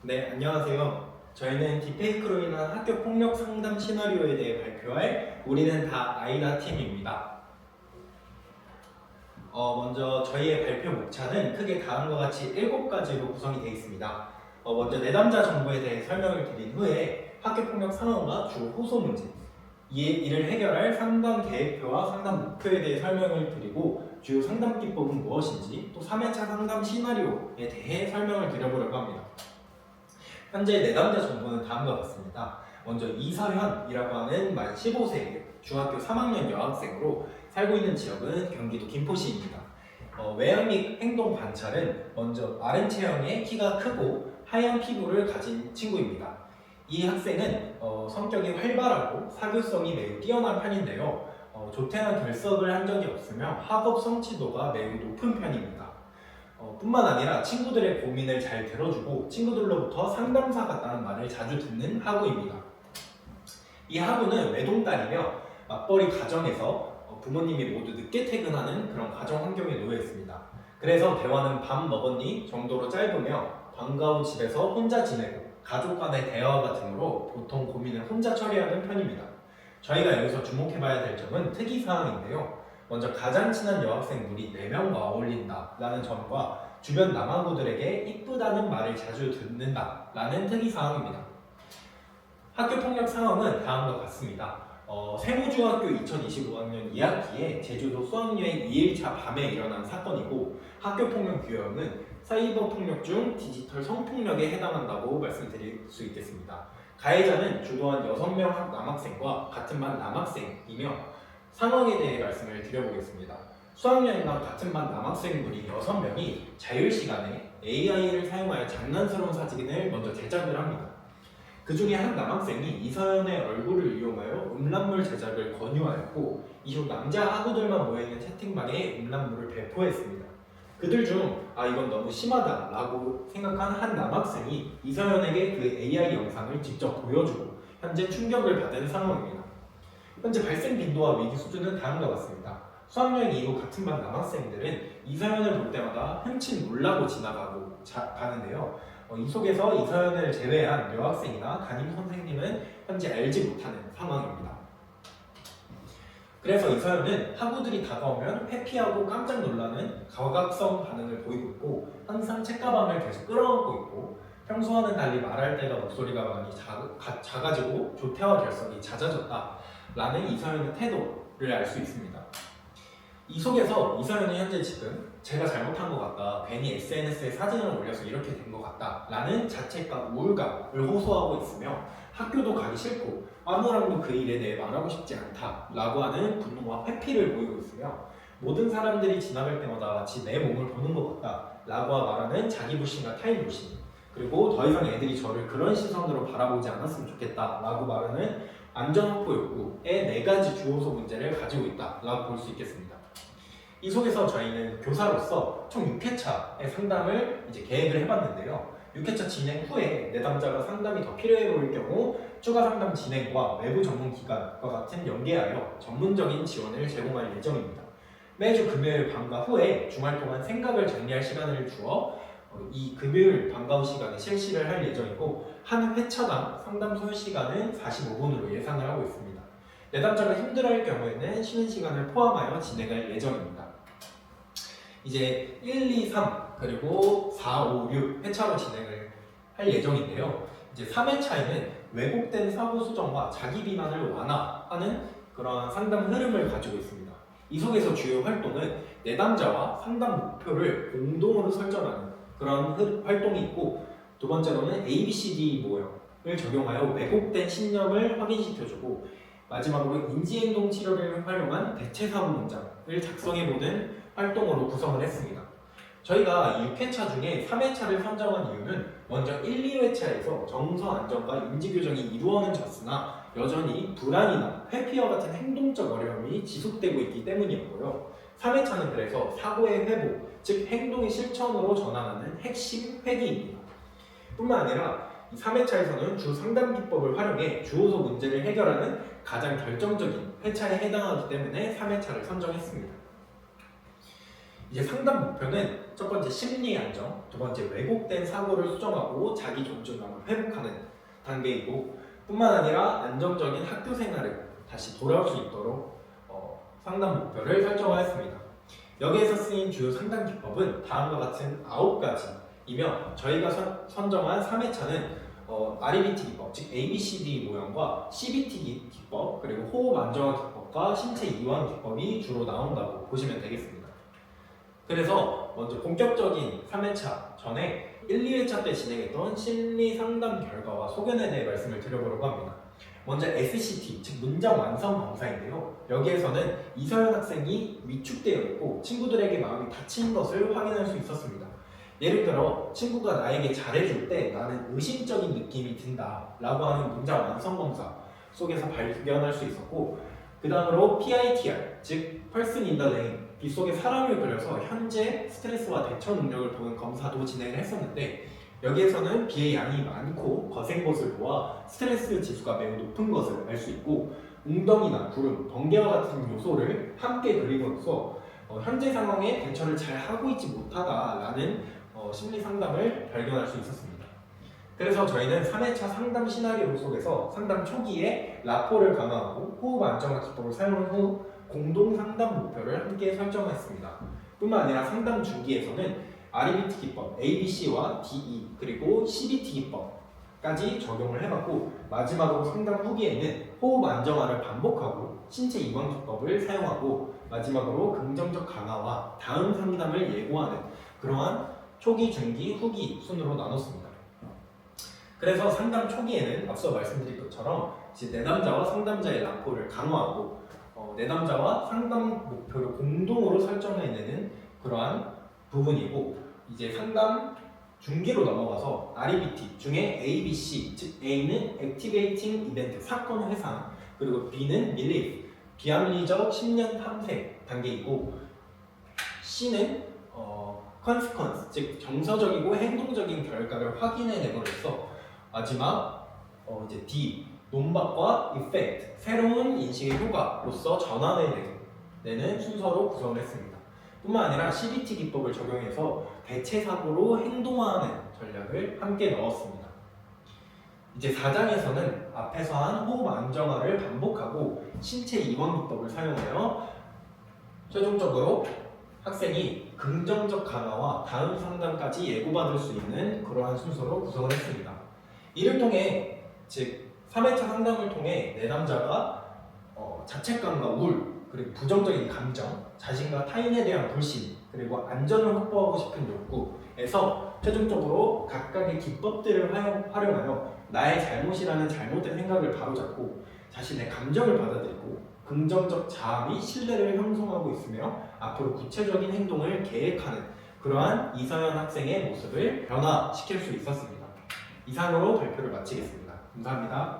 네, 안녕하세요. 저희는 딥페이크로 인한 학교 폭력 상담 시나리오에 대해 발표할 우리는 다 아이다 팀입니다. 먼저 저희의 발표 목차는 크게 다음과 같이 7가지로 구성이 되어 있습니다. 먼저 내담자 정보에 대해 설명을 드린 후에 학교 폭력 상황과 주 호소 문제, 이를 해결할 상담 계획표와 상담 목표에 대해 설명을 드리고 주요 상담 기법은 무엇인지 또 3회차 상담 시나리오에 대해 설명을 드려보려고 합니다. 현재 내담자 정보는 다음과 같습니다. 먼저 이서현이라고 하는 만 15세 중학교 3학년 여학생으로 살고 있는 지역은 경기도 김포시입니다. 외양 및 행동 관찰은 먼저 마른 체형에 키가 크고 하얀 피부를 가진 친구입니다. 이 학생은 성격이 활발하고 사교성이 매우 뛰어난 편인데요. 조퇴나 결석을 한 적이 없으며 학업 성취도가 매우 높은 편입니다. 뿐만 아니라 친구들의 고민을 잘 들어주고 친구들로부터 상담사 같다는 말을 자주 듣는 학우입니다. 이 학우는 외동딸이며 맞벌이 가정에서 부모님이 모두 늦게 퇴근하는 그런 가정 환경에 놓여 있습니다. 그래서 대화는 밥 먹었니 정도로 짧으며 방과 후 집에서 혼자 지내고 가족 간의 대화가 등으로 보통 고민을 혼자 처리하는 편입니다. 저희가 여기서 주목해봐야 될 점은 특이사항인데요. 먼저 가장 친한 여학생들이 4명과 어울린다 라는 점과 주변 남학우들에게 이쁘다는 말을 자주 듣는다 라는 특이사항입니다. 학교폭력 상황은 다음과 같습니다. 세무중학교 2025학년 2학기에 제주도 수학여행 2일차 밤에 일어난 사건이고 학교폭력 규형은 사이버 폭력 중 디지털 성폭력에 해당한다고 말씀드릴 수 있겠습니다. 가해자는 주도한 6명 남학생과 같은 반 남학생이며 상황에 대해 말씀을 드려보겠습니다. 수학여행과 같은 반 남학생들이 6명이 자율시간에 AI를 사용하여 장난스러운 사진을 먼저 제작을 합니다. 그 중에 한 남학생이 이서연의 얼굴을 이용하여 음란물 제작을 권유하였고 이후 남자 학우들만 모여있는 채팅방에 음란물을 배포했습니다. 그들 중 이건 너무 심하다 라고 생각한 한 남학생이 이서연에게 그 AI 영상을 직접 보여주고 현재 충격을 받은 상황입니다. 현재 발생 빈도와 위기 수준은 다음과 같습니다. 수학여행 이후 같은 반 남학생들은 이서연을 볼 때마다 흠칫 놀라고 지나가고 가는데요. 이 속에서 이서연을 제외한 여학생이나 담임 선생님은 현재 알지 못하는 상황입니다. 그래서 이서연은 학우들이 다가오면 회피하고 깜짝 놀라는 가각성 반응을 보이고 있고 항상 책가방을 계속 끌어안고 있고 평소와는 달리 말할 때가 목소리가 많이 작아지고 조퇴와 결석이 잦아졌다 라는 이서연의 태도를 알 수 있습니다. 이 속에서 이서연은 현재 지금 제가 잘못한 것 같다, 괜히 SNS에 사진을 올려서 이렇게 된 것 같다 라는 자책과 우울감을 호소하고 있으며 학교도 가기 싫고 아무랑도 그 일에 대해 말하고 싶지 않다 라고 하는 분노와 회피를 보이고 있으며 모든 사람들이 지나갈 때마다 마치 내 몸을 보는 것 같다 라고 말하는 자기불신과 타인불신, 그리고 더 이상 애들이 저를 그런 시선으로 바라보지 않았으면 좋겠다 라고 말하는 안전확보 욕구의 4가지 주요소 문제를 가지고 있다 라고 볼 수 있겠습니다. 이 속에서 저희는 교사로서 총 6회차의 상담을 계획을 해봤는데요. 6회차 진행 후에 내담자가 상담이 더 필요해 보일 경우 추가 상담 진행과 외부 전문 기관과 같은 연계하여 전문적인 지원을 제공할 예정입니다. 매주 금요일 방과 후에 주말 동안 생각을 정리할 시간을 주어 이 금요일 방과 후 시간에 실시를 할 예정이고 한 회차당 상담 소요 시간은 45분으로 예상을 하고 있습니다. 내담자가 힘들어할 경우에는 쉬는 시간을 포함하여 진행할 예정입니다. 이제 1, 2, 3 그리고 4, 5, 6 회차로 진행을 할 예정인데요. 이제 3회차에는 왜곡된 사고 수정과 자기 비난을 완화하는 그런 상담 흐름을 가지고 있습니다. 이 속에서 주요 활동은 내담자와 상담 목표를 공동으로 설정하는 그런 활동이 있고, 두 번째로는 ABCD 모형을 적용하여 왜곡된 신념을 확인시켜주고, 마지막으로 인지행동 치료를 활용한 대체사고 문장을 작성해보는 활동으로 구성을 했습니다. 저희가 6회차 중에 3회차를 선정한 이유는 먼저 1, 2회차에서 정서 안정과 인지 교정이 이루어졌으나 여전히 불안이나 회피와 같은 행동적 어려움이 지속되고 있기 때문이었고요. 3회차는 그래서 사고의 회복, 즉 행동의 실천으로 전환하는 핵심 회기입니다. 뿐만 아니라 이 3회차에서는 주 상담 기법을 활용해 주요소 문제를 해결하는 가장 결정적인 회차에 해당하기 때문에 3회차를 선정했습니다. 이제 상담 목표는 첫 번째 심리 안정, 두 번째 왜곡된 사고를 수정하고 자기 존중감을 회복하는 단계이고, 뿐만 아니라 안정적인 학교 생활을 다시 돌아올 수 있도록 상담 목표를 설정하였습니다. 여기에서 쓰인 주요 상담 기법은 다음과 같은 9가지이며, 저희가 선정한 3회차는 REBT 기법, 즉 ABCD 모형과 CBT 기법, 그리고 호흡 안정화 기법과 신체 이완 기법이 주로 나온다고 보시면 되겠습니다. 그래서 먼저 본격적인 3회차 전에 1, 2회차 때 진행했던 심리 상담 결과와 소견에 대해 말씀을 드려보려고 합니다. 먼저 SCT, 즉 문장 완성 검사인데요. 여기에서는 이서연 학생이 위축되어 있고 친구들에게 마음이 다친 것을 확인할 수 있었습니다. 예를 들어 친구가 나에게 잘해줄 때 나는 의심적인 느낌이 든다 라고 하는 문장 완성 검사 속에서 발견할 수 있었고, 그 다음으로 PITR, 즉 Person in the Lane, 빗속에 사람을 그려서 현재 스트레스와 대처 능력을 보는 검사도 진행을 했었는데, 여기에서는 비의 양이 많고 거센 것을 보아 스트레스 지수가 매우 높은 것을 알 수 있고, 웅덩이나 구름, 번개와 같은 요소를 함께 그림으로써 현재 상황에 대처를 잘 하고 있지 못하다라는 심리 상담을 발견할 수 있었습니다. 그래서 저희는 3회차 상담 시나리오 속에서 상담 초기에 라포를 강화하고 호흡 안정화 기법을 사용한 후 공동 상담 목표를 함께 설정했습니다. 뿐만 아니라 상담 중기에서는 REBT 기법, ABC와 DE, 그리고 CBT 기법까지 적용을 해봤고, 마지막으로 상담 후기에는 호흡 안정화를 반복하고 신체 이완 기법을 사용하고, 마지막으로 긍정적 강화와 다음 상담을 예고하는 그러한 초기, 중기, 후기 순으로 나눴습니다. 그래서 상담 초기에는 앞서 말씀드린 것처럼 이제 내담자와 상담자의 라포를 강화하고 내담자와 상담 목표를 공동으로 설정해내는 그러한 부분이고, 이제 상담 중기로 넘어가서 REBT 중에 ABC, 즉 A는 Activating Event, 사건 회상, 그리고 B는 Relief, 비합리적 심령 탐색 단계이고, C는 consequence, 즉 정서적이고 행동적인 결과를 확인해내므로써, 마지막 이제 D, 논박과 effect, 새로운 인식의 효과로서 전환해내는 순서로 구성을 했습니다. 뿐만 아니라 CBT 기법을 적용해서 대체 사고로 행동화하는 전략을 함께 넣었습니다. 이제 4장에서는 앞에서 한 호흡 안정화를 반복하고 신체 이완 기법을 사용하여 최종적으로 학생이 긍정적 강화와 다음 상담까지 예고받을 수 있는 그러한 순서로 구성을 했습니다. 이를 통해, 즉 3회차 상담을 통해 내담자가 자책감과 우울, 그리고 부정적인 감정, 자신과 타인에 대한 불신, 그리고 안전을 확보하고 싶은 욕구에서 최종적으로 각각의 기법들을 활용하여 나의 잘못이라는 잘못된 생각을 바로잡고 자신의 감정을 받아들이고 긍정적 자아이 신뢰를 형성하고 있으며 앞으로 구체적인 행동을 계획하는 그러한 이서연 학생의 모습을 변화시킬 수 있었습니다. 이상으로 발표를 마치겠습니다. 감사합니다.